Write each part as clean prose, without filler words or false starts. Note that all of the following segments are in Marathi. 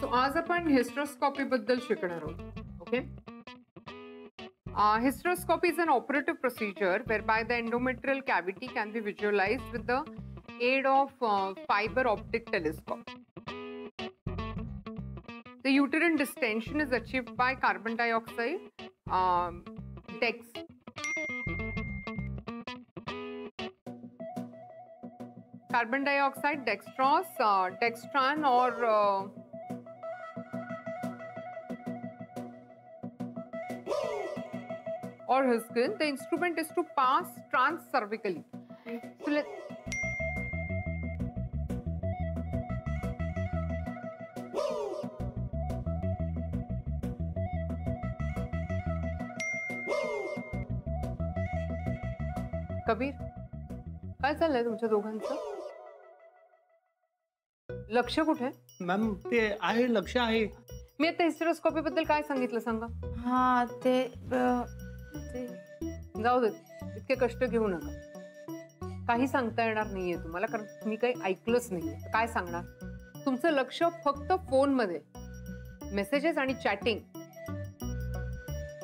सो आज आपण हिस्टेरोस्कोपी बद्दल शिकणार आहोत. Okay. Hysteroscopy is an operative procedure whereby the endometrial cavity can be visualized with the aid of fiber optic telescope. The uterine distension is achieved by carbon dioxide, carbon dioxide, dextrose, dextran, or Huskin. The instrument is to pass transcervically. So Kabir, काय चाललंय तुमच्या दोघांचं? लक्ष कुठे? मॅम ते आहे, लक्ष आहे. मी आता हिस्टेरोस्कोपी बद्दल काय सांगितलं सांगा. हा ते जाऊ दे, इतके कष्ट घेऊ नका. काही सांगता येणार नाहीये तुम्हाला, कारण मी काही ऐकलंच नाहीये. काय सांगणार? तुमचं लक्ष फक्त फोन मध्ये, मेसेजेस आणि चॅटिंग.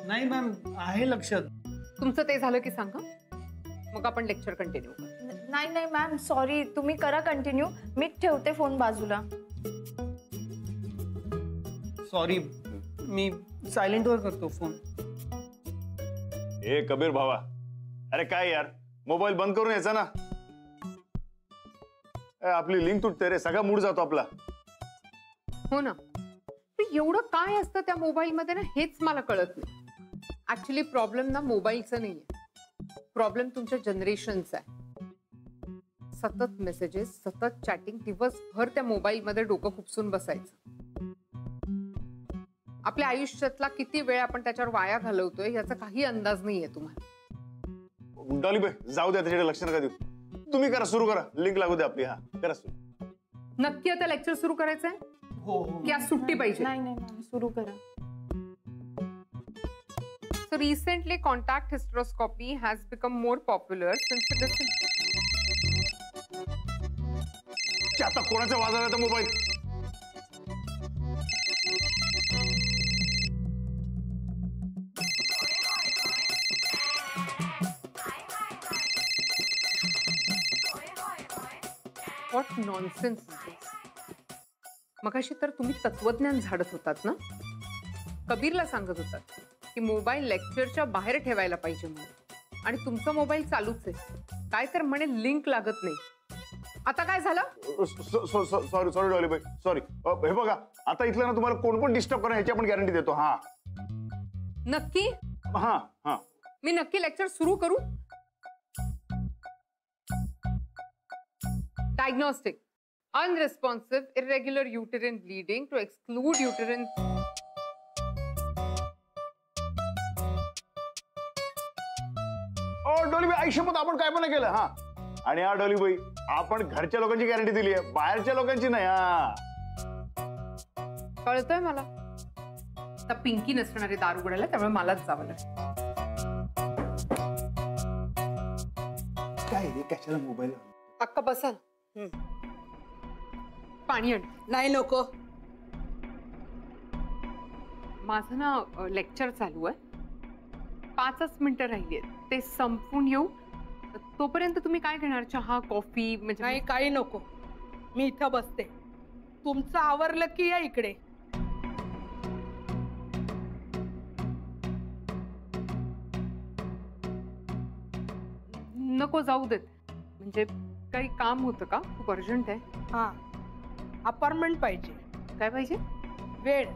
नाही मॅम, आहे लक्षात. तुमचं ते झालं की सांगा, मग आपण लेक्चर कंटिन्यू करू. नाही नाही मॅम, सॉरी, तुम्ही करा कंटिन्यू. मी ठेवते फोन बाजूला. सॉरी, मी सायलेंट वर करतो फोन. ए कबीर भावा, अरे काय यार, मोबाईल बंद करून यायचा ना. आपली लिंक तुटते रे, सगळा मूड जातो आपला. हो ना, एवढं काय असतं त्या मोबाईल मध्ये ना, हेच मला कळत नाही. ऍक्च्युली प्रॉब्लेम ना मोबाईलचा नाहीये, प्रॉब्लेम तुमच्या जनरेशनचा आहे. सतत मेसेजेस, सतत चॅटिंग, दिवसभर त्या मोबाईल मध्ये डोकं खुपसून बसायचं. आपल्या आयुष्यातला किती वेळ आपण त्याच्यावर वाया घालवतोय याचा काही अंदाज नाहीये तुम्हाला. डॉलीबाई, जाऊ द्या, त्याच्याकडे लक्ष नका देऊ. तुम्ही करा, सुरू करा, लिंक लागू द्या आपली. हा करा सुरू. नक्की आता लेक्चर सुरू करायचंय? हो. की आज सुट्टी पाहिजे? नाही नाही मॅम, सुरू करा. So recently, contact hysteroscopy has become more popular since it is. आता कोणाचा वाज आला mobile? What nonsense is this? मगाशी तर तुम्ही तत्वज्ञान झाडत होतात ना? कबीरला सांगत होतात की मोबाईल लेक्चरच्या बाहेर ठेवायला पाहिजे म्हणून, आणि तुमचा मोबाईल चालूच आहे. काय तर म्हणे लिंक लागत नाही. आता काय झालं? सॉरी सॉरी डॉलीबाई, सॉरी. हे बघा, आता इथलं ना तुम्हाला कोण पण डिस्टर्ब करा ह्याची आपण गॅरंटी देतो. हा नक्की? हा हा, मी नक्की लेक्चर सुरू करू? Diagnostic: unresponsive irregular uterine bleeding to exclude uterine. डॉलीबाई, आयुष्यामध्ये आपण काय पण केलं. हा, आणि हा डॉलीबाई, आपण घरच्या लोकांची गॅरंटी दिली आहे, बाहेरच्या लोकांची नाही. हा, कळतंय मला. आता पिंकी नसणारे दार उघडायला, त्यामुळे मलाच जावं लागेल. काय रे, कशाला मोबाईल? अक्का बसा. पाणी आण. नाही नको. माझं ना लेक्चर चालू आहे, 5च मिनिटं राहिली आहेत, ते संपून येऊ. तोपर्यंत तुम्ही काय घेणार? चहा, कॉफी? म्हणजे नाही, काही नको. मी इथं बसते. तुमचं आवरलं की या इकडे. नको, जाऊ देत. म्हणजे काही काम होतं का? खूप अर्जंट आहे. हा, अपार्टमेंट पाहिजे. काय पाहिजे? वेळ,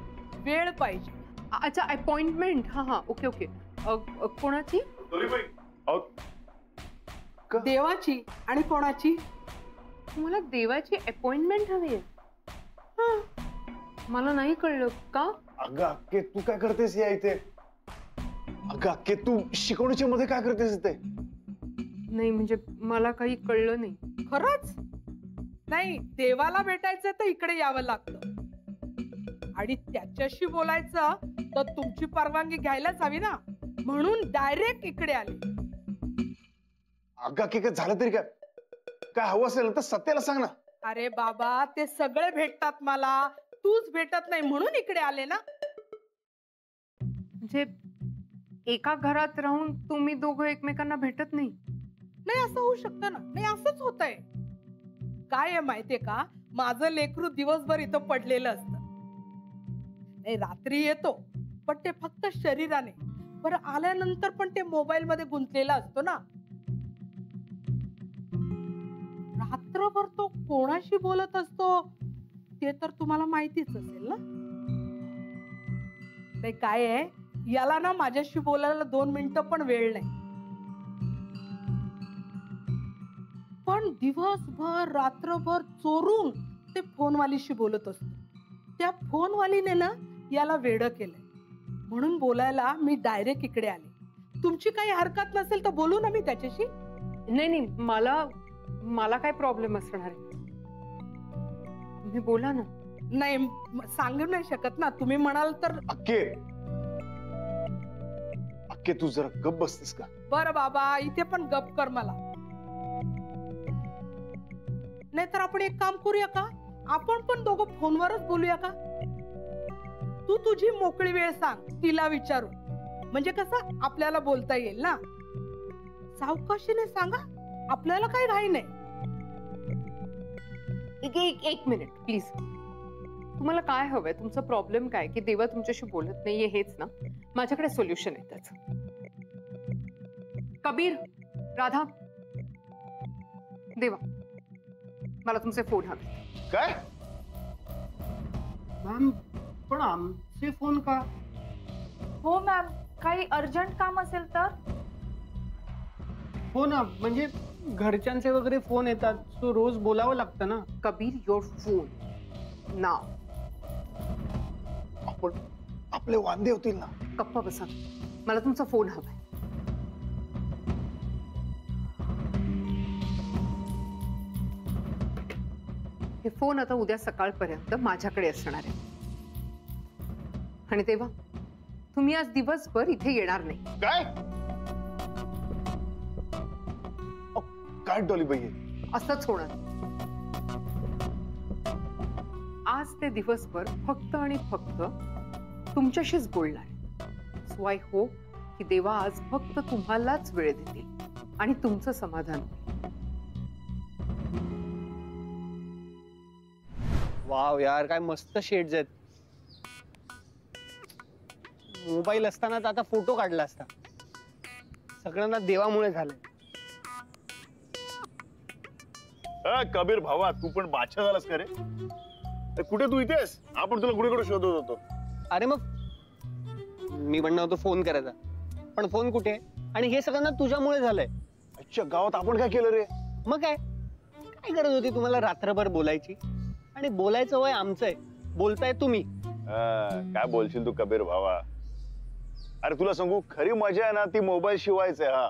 वेळ पाहिजे. अच्छा, अपॉइंटमेंट. हा हा, ओके ओके. कोणाची? देवाची. आणि कोणाची? तुम्हाला देवाची अपॉइंटमेंट हवी आहे? मला नाही कळलं का? अगं अक्के, तू काय करतेस या इथे? अगं अक्के, तू शिकवणीच्या मध्ये काय करतेस इथे? नाही म्हणजे मला काही कळलं नाही. खरंच नाही, देवाला भेटायचं तर इकडे यावं लागतं, आणि त्याच्याशी बोलायचं तर तुमची परवानगी घ्यायलाच हवी ना, म्हणून डायरेक्ट इकडे आले. अगं की काय झालं तरी काय हवं असेल तर सत्याला सांग ना. अरे बाबा, ते सगळे भेटतात मला, तूच भेटत नाही म्हणून इकडे आले ना. म्हणजे एका घरात राहून तुम्ही दोघं एकमेकांना भेटत नाही? नाही असं होऊ शकतं ना. नाही असंच होतंय. काय आहे माहितीये का, माझं लेकरू दिवसभर इथं पडलेलं असतं. नाही रात्री येतो पण ते फक्त शरीराने, बरं आल्यानंतर पण ते मोबाईल मध्ये गुंतलेला असतो ना. रात्रभर तो कोणाशी बोलत असतो ते तर तुम्हाला माहितीच असेल ना. नाही काय आहे, याला ना माझ्याशी बोलायला 2 मिनिटं पण वेळ नाही. पण दिवसभर रात्रभर चोरून ते फोनवालीशी बोलत असतो. त्या फोनवालीने ना याला वेडं केलंय. म्हणून बोलायला मी डायरेक्ट इकडे आले. तुमची काही हरकत नसेल तर बोलू ना मी त्याच्याशी. नाही नाही, मला काय प्रॉब्लेम असणार आहे? तुम्ही बोला ना. नाही सांगू नाही शकत ना. तुम्ही म्हणाल तर. अक्के अक्के तू जरा गप्प बसतेस का? बरं बाबा, इथे पण गप कर मला. नाहीतर आपण एक काम करूया का, आपण पण दोघं फोनवरच बोलूया का? तू तुझी मोकळी वेळ सांग तिला विचारू, म्हणजे कसं आपल्याला बोलता येईल ना. सावकाशीने सांगा, आपल्याला काही घाई नाही. एक मिनिट प्लीज. तुम्हाला काय हवंय? तुमचा प्रॉब्लेम काय? की देवा तुमच्याशी बोलत नाहीये हेच ना? माझ्याकडे सोल्युशन आहे त्याचं. कबीर, राधा, देवा, मला तुमचे फोन हवे. काय? मॅम पण आमचे फोन का? हो मॅम, काही अर्जंट काम असेल तर. हो ना, म्हणजे घरच्यांचे वगैरे फोन येतात, सो रोज बोलावं लागतं ना. कबीर, योर फोन नाव. आपण आपले वांदे होतील ना. गप्पा बसा. मला तुमचा फोन हवाय. हे फोन आता उद्या सकाळपर्यंत माझ्याकडे असणार आहे. आणि तेव्हा तुम्ही आज दिवसभर इथे येणार नाही. काय? काय डॉलीबाई हे? असंच होणार. आज ते दिवसभर फक्त आणि फक्त तुमच्याशीच बोलणार. सो आय होप की देवा आज फक्त तुम्हालाच वेळ देतील आणि तुमचं समाधान होईल. वाव यार, काय मस्त शेड्स आहेत. मोबाईल असताना तर आता फोटो काढला असता. सगळ्यांना देवामुळे झालंय. कबीर भावा, तू पण बादशाह झालास का रे? कुठे तू इथेस? आपण तुला कुठे शोधत होतो. अरे मग मी म्हणणं होतं फोन करायचा, पण फोन कुठे? आणि हे सगळ्यांना तुझ्यामुळे झालंय. अच्छा, गावात आपण काय केलं रे? मग काय काय गरज होती तुम्हाला रात्रभर बोलायची? आणि बोलायचं वय आमचं आहे, बोलताय तुम्ही. काय बोलशील तू कबीर भावा? अरे तुला सांगू, खरी मजा आहे ना ती मोबाईल शिवायच आहे. हा,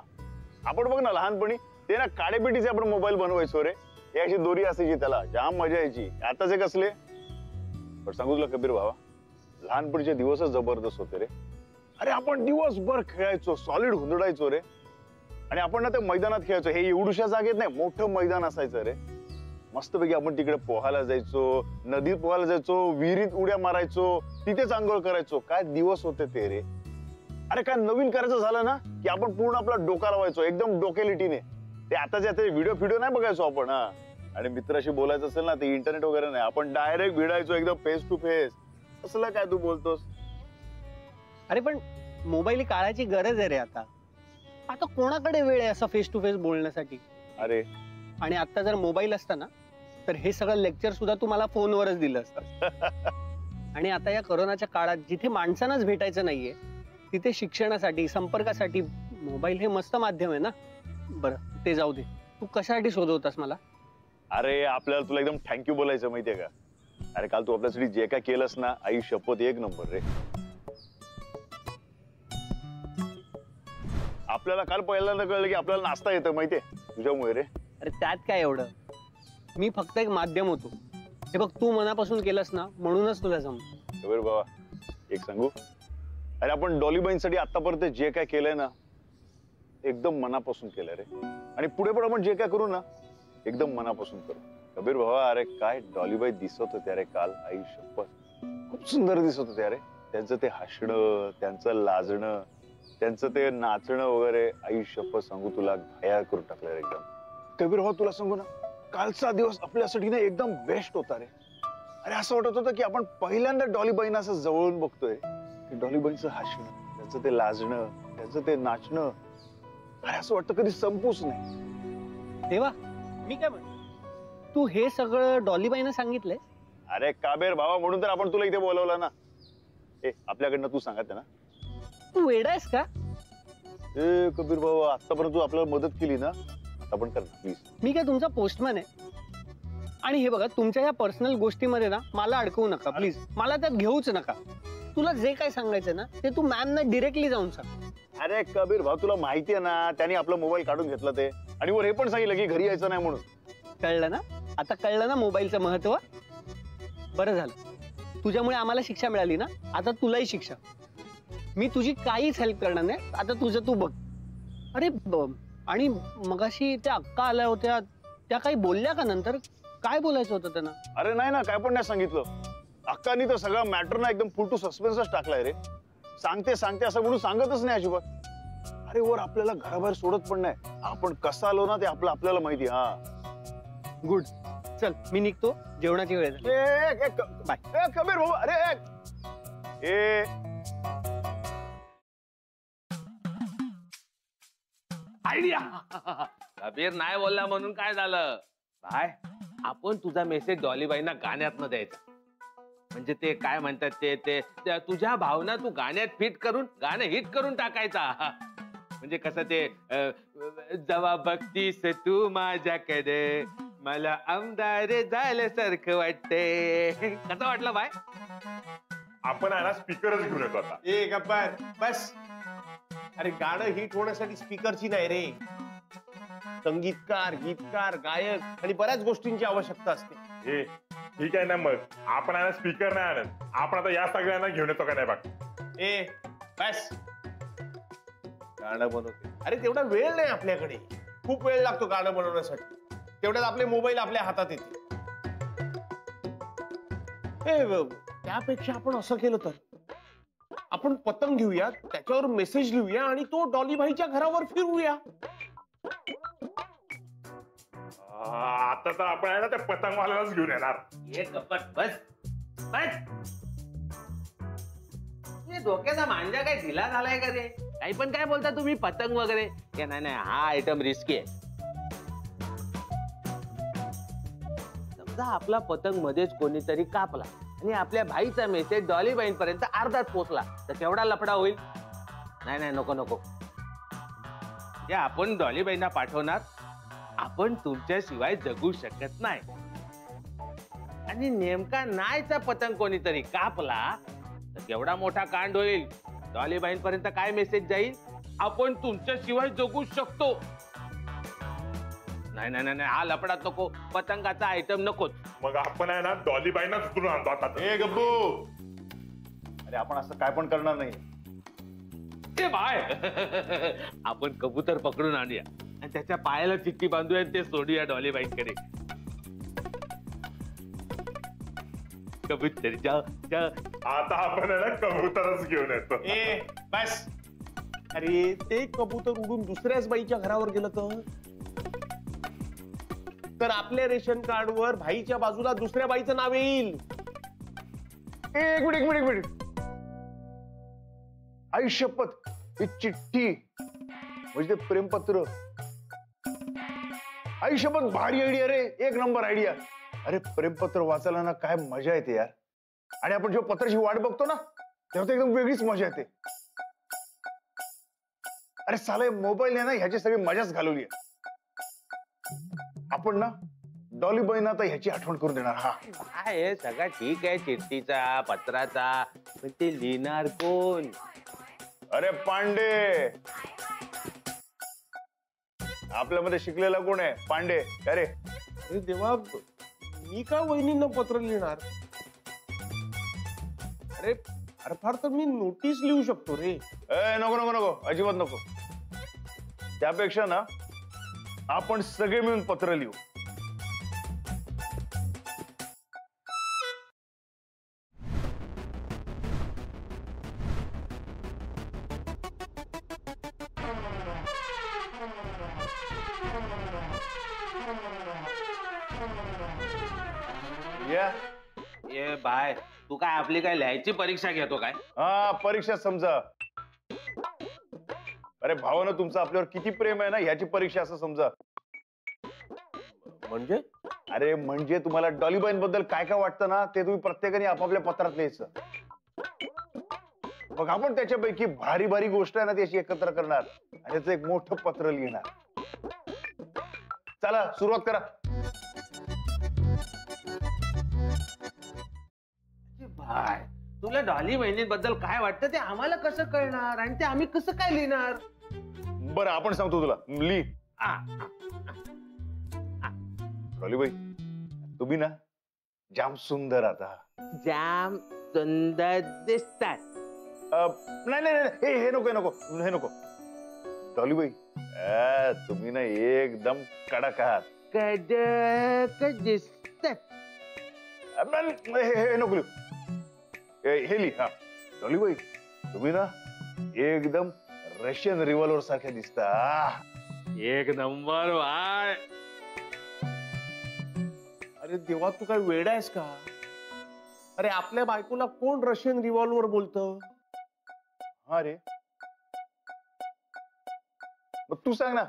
आपण बघ ना लहानपणी ते ना काडेपेटीचे आपण मोबाईल बनवायचो रे. हे अशी दोरी असायची, त्याला जाम मजा यायची. आताचे कसले? पण सांगू तुला कबीर भावा, लहानपणीचे दिवसच जबरदस्त होते रे. अरे आपण दिवसभर खेळायचो, सॉलिड हुंदडायचो रे. आणि आपण ना त्या मैदानात खेळायचो. हे एवढ्याशा जागेत नाही, मोठं मैदान असायचं रे. मस्तपैकी आपण तिकडे पोहायला जायचो, नदीत पोहायला जायचो, विहिरीत उड्या मारायचो, तिथेच आंघोळ करायचो. काय दिवस होते ते रे. अरे काय नवीन करायचं झालं ना की आपण पूर्ण आपला डोका लावायचो, एकदम डोकेलिटीने. ते आताच्या व्हिडिओ फिडिओ नाही बघायचो आपण. हा, आणि मित्राशी बोलायचं असेल ना, ते इंटरनेट वगैरे नाही, आपण डायरेक्ट भिडायचो एकदम फेस टू फेस. असलं काय तू बोलतोस? अरे पण मोबाईल ही काळाची गरज आहे रे. आता आता कोणाकडे वेळ आहे असं फेस टू फेस बोलण्यासाठी? अरे आणि आता जर मोबाईल असता ना तर हे सगळं लेक्चर सुद्धा तुम्हाला फोनवरच दिलं असतं. आणि आता या कोरोनाच्या काळात जिथे माणसांनाच भेटायचं नाहीये, तिथे शिक्षणासाठी, संपर्कासाठी मोबाईल हे मस्त माध्यम आहे ना. बरं ते जाऊ दे, तू कशासाठी शोधवतास मला? अरे आपल्याला तुला एकदम थँक्यू बोलायचं माहितीये का? अरे काल तू आपल्यासाठी जे काय केलंस ना, आई शपथ एक नंबर रे. आपल्याला काल पहिल्यांदा कळलं की आपल्याला नाचता येतं माहितीये तुझ्यामुळे रे. अरे त्यात काय एवढं, मी फक्त एक माध्यम होतो. हे बघ, तू मनापासून केलंस ना म्हणूनच तुला जमलं. कबीर बाबा एक सांगू, अरे आपण डॉलीबाईंसाठी आतापर्यंत जे काय केलंय ना एकदम मनापासून केलंय रे. आणि पुढे पण आपण जे काय करू ना एकदम मनापासून करू. कबीर बाबा, अरे काय डॉलीबाई दिसत होत्या रे काल, आई शपथ. खूप सुंदर दिसत होते अरे. त्यांचं ते हसणं, त्यांचं लाजणं, त्यांचं ते नाचणं वगैरे, आई शपथ सांगू तुला, घाया करून टाकलं रे एकदम. कबीर भाऊ तुला सांगू ना, कालचा दिवस आपल्यासाठी ना एकदम बेस्ट होता रे. अरे असं वाटत होतं की आपण पहिल्यांदा डॉलीबाईंना असं जवळून बघतोय. डॉलीबाईंचं हसणं, त्यांचं ते लाजणं, त्यांचं ते नाचणं, अरे असं वाटतं कधी संपूच नाही. तेव्हा मी काय म्हणतो, तू हे सगळं डॉलीबाईनं सांगितलंय? अरे काबेर भावा म्हणून तर आपण तुला इथे बोलवलं ना. ए आपल्याकडनं तू सांगत ना. तू वेडायस का? ए कबीर भाऊ, आतापर्यंत तू आपल्याला मदत केली ना, आता पण कर प्लीज. मी काय तुमचा पोस्टमॅन आहे? आणि हे बघा, तुमच्या ह्या पर्सनल गोष्टीमध्ये ना मला अडकवू नका प्लीज. मला त्यात घेऊच नका. तुला जे काय सांगायचं ना ते तू मॅमना डिरेक्टली जाऊन सांग. अरे कबीर भाऊ, तुला माहिती आहे ना, त्यांनी आपला मोबाईल काढून घेतला ते, आणि वर हे पण सांगितलं की घरी यायचं नाही म्हणून. कळलं ना? आता कळलं ना मोबाईलचं महत्व? बरं झालं, तुझ्यामुळे आम्हाला शिक्षा मिळाली ना, आता तुलाही शिक्षा. मी तुझी काहीच हेल्प करणार नाही, आता तुझं तू बघ. अरे आणि मगाशी त्या अक्का आल्या होत्या, त्या काही बोलल्या का नंतर? काय बोलायचं होतं त्यांना? अरे नाही ना, काय पण नाही सांगितलं. अक्कानी तर सगळा मॅटर ना एकदम फुल टू सस्पेन्सच टाकलाय रे. सांगते सांगते असं म्हणून सांगतच नाही अजिबात. अरे वर आपल्याला घराबाहेर सोडत पण नाही. आपण कसा आलो ना ते आपल्याला माहिती. हा गुड. चल मी निघतो, जेवणाची वेळ झाली. बाय. कबीर भाऊ, अरे ए आयडिया. कबीर नाही बोलला म्हणून काय झालं बाय? आपण तुझा मेसेज डॉलीबाईंना गाण्यात द्यायचा. म्हणजे ते काय म्हणतात ते तुझ्या भावना तू गाण्यात फिट करून गाणं हिट करून टाकायचा. म्हणजे कसं ते जवा बघतीस तू माझ्याकडे मला आमदार झाल्यासारखं वाटते. कसं वाटलं बाय? आपण आहे ना स्पीकरच घेऊन येतो आता. ए गप्पर बस. अरे गाणं हिट होण्यासाठी स्पीकरची नाही रे, संगीतकार, गीतकार, गायक आणि बऱ्याच गोष्टींची आवश्यकता असते. ए ठीक आहे ना, मग आपण आहे ना स्पीकर नाही आणत, आपण आता या सगळ्यांना घेऊन येतो का नाही बघ. ए बस. गाणं बनवते. अरे तेवढा वेळ नाही आपल्याकडे, खूप वेळ लागतो गाणं बनवण्यासाठी. तेवढ्यात आपले मोबाईल आपल्या हातात येते. त्यापेक्षा आपण असं केलं तर, आपण पतंग घेऊया, त्याच्यावर मेसेज लिहूया आणि तो डॉलीबाईच्या घरावर फिरवूया. आता तर आपण आहे ना त्या पतंगवाल्यालाच घेऊन येणार. ये गप्पट बस बस. हे डोक्याचा मांजा काय ढिला झालाय का रे? काही पण काय बोलता तुम्ही पतंग वगैरे? नाही नाही, हा आयटम रिस्की आहे. समजा आपला पतंग मध्येच कोणीतरी कापला आणि आपल्या भाईचा मेसेज डॉलीबाईंपर्यंत अर्धात पोहोचला तर केवढा लफडा होईल? नाही नाही, नको नको. जे आपण डॉलीबाईंना पाठवणार, आपण तुमच्याशिवाय जगू शकत नाही. आणि नेमका नाहीचा पतंग कोणीतरी कापला तर केवढा मोठा कांड होईल. डॉलीबाईंपर्यंत काय मेसेज जाईल? आपण तुमच्याशिवाय जगू शकतो. नाही नाही नाही, हा लफडात नको, पतंगाचा आयटम नकोच. मग आपण आहे ना डॉलीबाईंनाच उचलून आणतो आता. ए गब्बू, अरे आपण असं काय पण करणार नाही. ते बाय आपण कबूतर पकडून आणूया आणि त्याच्या पायाला चिठ्ठी बांधूया आणि ते सोडूया डॉलीबाईंकडे. कबूतर जा जा. आता आपण आहे ना कबूतरच घेऊन येतो. ए बस. अरे ते कबूतर उडून दुसऱ्याच बाईच्या घरावर गेलं तर आपल्या रेशन कार्डवर भाईच्या बाजूला दुसऱ्या बाईचं नाव येईल. एक मिनिट. आई शपथ, ही चिठ्ठी म्हणजे ते प्रेमपत्र. आई शपथ, भारी आयडिया रे, एक नंबर आयडिया. अरे प्रेमपत्र वाचायला ना काय मजा येते यार. आणि आपण जेव्हा पत्राची वाट बघतो ना तेव्हा एकदम वेगळीच मजा येते. अरे साले मोबाईल ना ह्याची सगळी मजाच घालवली. आपण ना डॉलीबाईंना आता ह्याची आठवण करून देणार. हा काय सगळं ठीक आहे, चिठ्ठीचा पत्राचा, पण ते लिहिणार कोण? अरे पांडे. आपल्यामध्ये शिकलेला कोण आहे? पांडे. अरे अरे देवा, मी का वहिनींना पत्र लिहिणार? अरे अरे फार तर मी नोटीस लिहू शकतो रे. नको, अजिबात नको. त्यापेक्षा ना आपण सगळे मिळून पत्र लिहू. या ए बाय, तू काय आपली काय लिहायची परीक्षा घेतो काय? हा, परीक्षा समजा. अरे भावानं तुमचं आपल्यावर किती प्रेम आहे ना ह्याची परीक्षा असं समजा. म्हणजे अरे म्हणजे तुम्हाला डॉलीबाईंबद्दल काय काय वाटतं ना ते तुम्ही प्रत्येकाने आपापल्या पत्रात लिहायचं. मग आपण त्याच्यापैकी भारी भारी गोष्ट आहे ना त्याची एकत्र करणार आणि त्याचं एक मोठं पत्र लिहिणार. चला सुरुवात करा. बाय, तुला डॉली बहिणींबद्दल काय वाटतं ते आम्हाला कसं कळणार आणि ते आम्ही कसं काय लिहिणार? बरं आपण सांगतो तुला, लिह. आ, डॉलीबाई तुम्ही ना जाम सुंदर आता. जाम सुंदर दिसतात. नाही नाही नाही, हे नको हे नको हे नको. डॉलीबाई तुम्ही ना एकदम कडक आहात. कडक दिसतात. हे नको लिहू. हे लिह. हा डॉलीबाई तुम्ही ना एकदम रशियन रिव्हॉल्वर सारख्या दिसता. एक नंबर बाय. अरे देवा, तू काय वेडा आहेस का? अरे आपल्या बायकोला कोण रशियन रिव्हॉल्वर बोलतं? हा रे, मग तू सांग ना.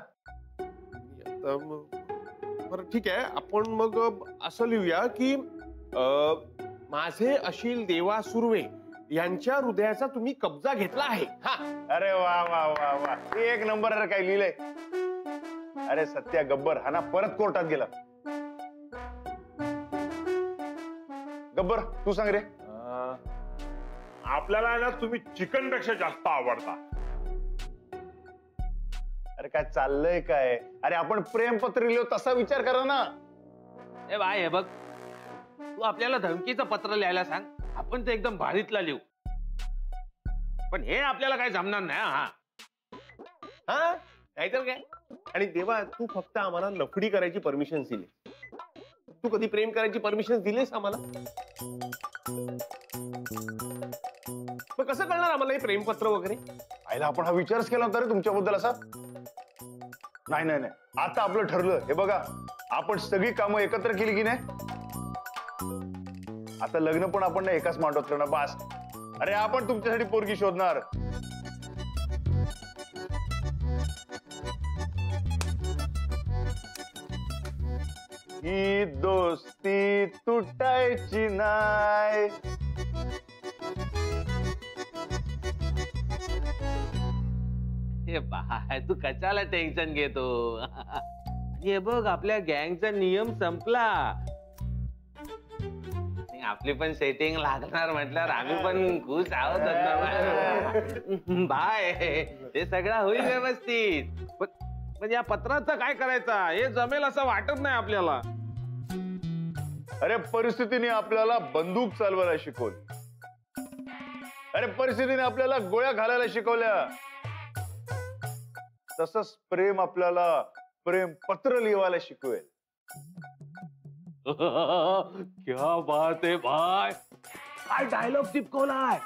बरं ठीक आहे, आपण मग असं लिहूया की माझे अशील देवा सुर्वे यांच्या हृदयाचा तुम्ही कब्जा घेतला आहे. हा. अरे वा वा वा वा, एक नंबर. अरे काय लिहिलंय? अरे सत्या गब्बर हा ना परत कोर्टात गेला. गब्बर तू सांग रे. आपल्याला ना तुम्ही चिकन पेक्षा जास्त आवडता. अरे काय चाललंय काय? अरे आपण प्रेमपत्र लिहिलो तसा विचार करा ना. ए बाय, हे बघ, तू आपल्याला धमकीचं पत्र लिहायला सांग, आपण ते एकदम भारीतला लिहू. पण हे आपल्याला काय जमणार नाही. हा हा, नाहीतर काय. आणि देवा, तू फक्त आम्हाला लफडी करायची परमिशन दिली. तू कधी प्रेम करायची परमिशन दिलीस आम्हाला? मग कसं कळणार आम्हाला हे प्रेमपत्र वगैरे? आईला आपण हा विचारच केला होता रे तुमच्याबद्दल असा. नाही नाही नाही, आता आपलं ठरलं. हे बघा, आपण सगळी कामं एकत्र केली की नाही, आता लग्न पण आपण ना एकाच मांडवात करणार. बास. अरे आपण तुमच्यासाठी पोरगी शोधणार. ही दोस्ती तुटायची नाही. हे बाय, तू कशाला टेन्शन घेतो? हे बघ, आपल्या गँगचा नियम संपला. आपली पण सेटिंग लागणार म्हटल्यावर आम्ही पण खुश आहोत. बाय, ते सगळं होईल व्यवस्थित. पण या पत्राचं काय करायचं? हे जमेल असं वाटत नाही आपल्याला. अरे परिस्थितीने आपल्याला बंदूक चालवायला शिकवली. अरे परिस्थितीने आपल्याला गोळ्या घालायला शिकवल्या. तसंच प्रेम आपल्याला प्रेम पत्र लिहायला शिकवेल. क्या बात आहे भाई, काय डायलॉग चिपकवलाय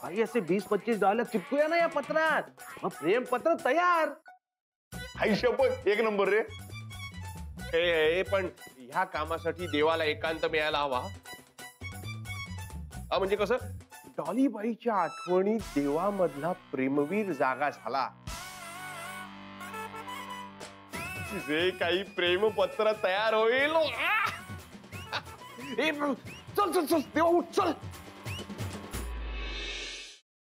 भाई. असे 20-25 डायलॉग चिपकूया ना या पत्रात, मग प्रेम पत्र तयार. आई शपथ, एक नंबर रे. पण ह्या कामासाठी देवाला एकांत मिळायला हवा. म्हणजे कसं, डॉलीबाईच्या आठवणीत देवामधला प्रेमवीर जागा झाला. जे काही प्रेमपत्र तयार होईल. चल चल चल देवा, उठ चल.